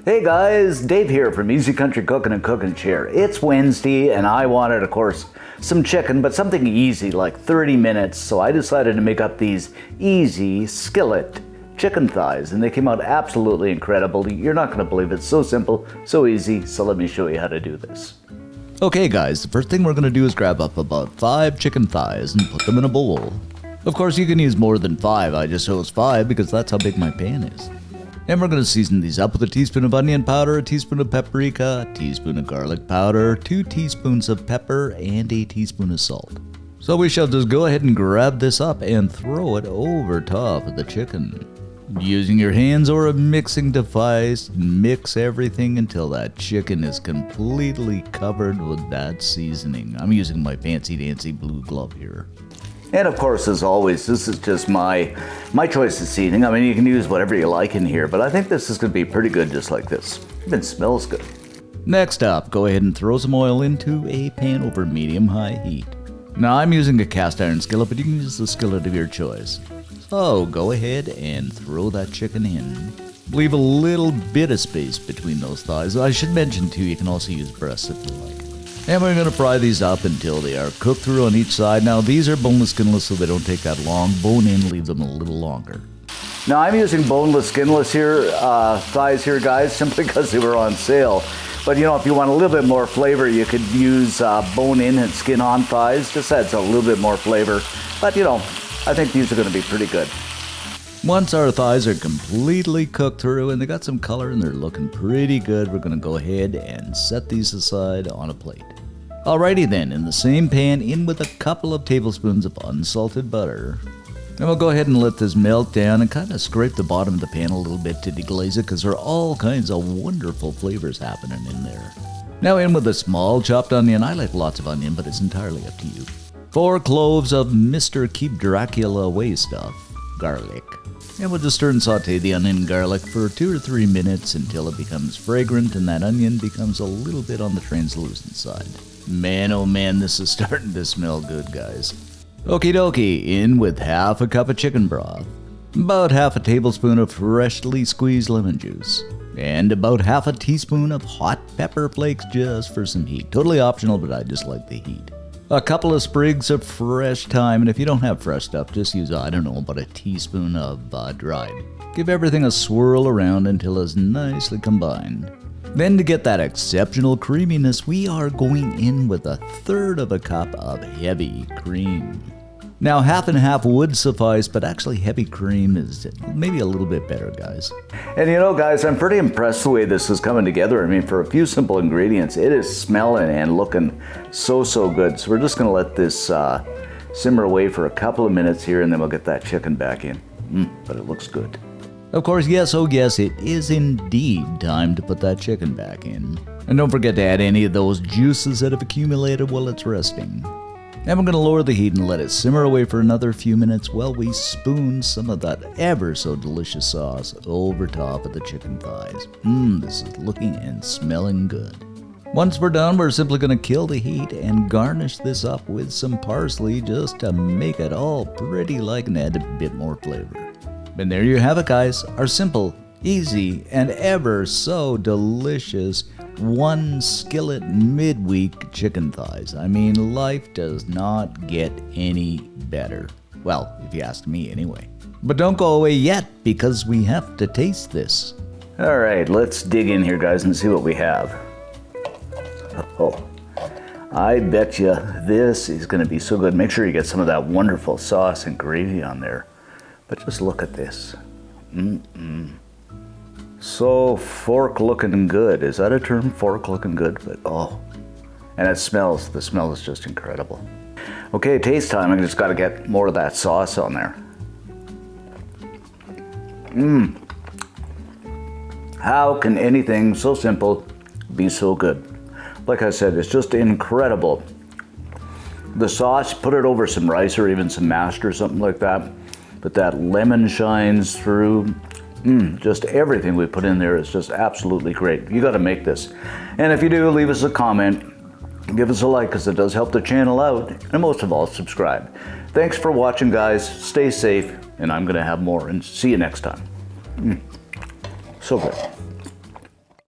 Hey guys, Dave here from Easy Country Cooking and Cooking Chair. It's Wednesday and I wanted, of course, some chicken, but something easy, like 30 minutes. So I decided to make up these easy skillet chicken thighs, and they came out absolutely incredible. You're not going to believe it. So simple, so easy. So let me show you how to do this. Okay guys, the first thing we're going to do is grab up about 5 chicken thighs and put them in a bowl. Of course you can use more than 5, I just chose 5 because that's how big my pan is. And we're going to season these up with a teaspoon of onion powder, a teaspoon of paprika, a teaspoon of garlic powder, 2 teaspoons of pepper, and a teaspoon of salt. So we shall just go ahead and grab this up and throw it over top of the chicken. Using your hands or a mixing device, mix everything until that chicken is completely covered with that seasoning. I'm using my fancy dancy blue glove here. And of course, as always, this is just my choice of seasoning. I mean, you can use whatever you like in here, but I think this is going to be pretty good just like this. Even smells good. Next up, go ahead and throw some oil into a pan over medium-high heat. Now I'm using a cast iron skillet, but you can use the skillet of your choice. So go ahead and throw that chicken in. Leave a little bit of space between those thighs. I should mention too, you can also use breasts if you like. And we're going to fry these up until they are cooked through on each side. Now these are boneless, skinless, so they don't take that long. Bone in, leave them a little longer. Now I'm using boneless, skinless here, thighs here, guys, simply because they were on sale. But you know, if you want a little bit more flavor, you could use bone in and skin on thighs. Just adds a little bit more flavor. But you know, I think these are going to be pretty good. Once our thighs are completely cooked through and they got some color and they're looking pretty good, we're going to go ahead and set these aside on a plate. Alrighty then, in the same pan, in with a couple of tablespoons of unsalted butter. And we'll go ahead and let this melt down and kind of scrape the bottom of the pan a little bit to deglaze it because there are all kinds of wonderful flavors happening in there. Now in with a small chopped onion. I like lots of onion, but it's entirely up to you. 4 cloves of Mr. Keep Dracula Away stuff, garlic. And we'll just stir and saute the onion and garlic for 2 or 3 minutes until it becomes fragrant and that onion becomes a little bit on the translucent side. Man, oh man, this is starting to smell good, guys. Okie dokie, in with half a cup of chicken broth, about half a tablespoon of freshly squeezed lemon juice, and about half a teaspoon of hot pepper flakes just for some heat. Totally optional, but I just like the heat. A couple of sprigs of fresh thyme, and if you don't have fresh stuff, just use, I don't know, about a teaspoon of dried. Give everything a swirl around until it's nicely combined. Then to get that exceptional creaminess, we are going in with 1/3 of a cup of heavy cream. Now half and half would suffice, but actually heavy cream is maybe a little bit better, guys. And you know, guys, I'm pretty impressed the way this is coming together. I mean, for a few simple ingredients, it is smelling and looking so good. So we're just going to let this simmer away for a couple of minutes here, and then we'll get that chicken back in. But it looks good. Of course, yes, oh yes, it is indeed time to put that chicken back in. And don't forget to add any of those juices that have accumulated while it's resting. And we're going to lower the heat and let it simmer away for another few minutes while we spoon some of that ever so delicious sauce over top of the chicken thighs. This is looking and smelling good. Once we're done, we're simply going to kill the heat and garnish this up with some parsley just to make it all pretty like and add a bit more flavor. And there you have it, guys, our simple, easy, and ever so delicious One Skillet Midweek Chicken Thighs. I mean, life does not get any better. Well, if you ask me anyway. But don't go away yet, because we have to taste this. All right, let's dig in here, guys, and see what we have. Oh, I bet you this is going to be so good. Make sure you get some of that wonderful sauce and gravy on there. But just look at this. So fork looking good. Is that a term? Fork looking good? But oh, and it smells. The smell is just incredible. Okay, taste time. I just got to get more of that sauce on there. How can anything so simple be so good? Like I said, it's just incredible. The sauce, put it over some rice or even some mashed or something like that. But that lemon shines through. Just everything we put in there is just absolutely great. You got to make this. And if you do, leave us a comment. Give us a like because it does help the channel out. And most of all, subscribe. Thanks for watching, guys. Stay safe. And I'm going to have more. And see you next time. So good.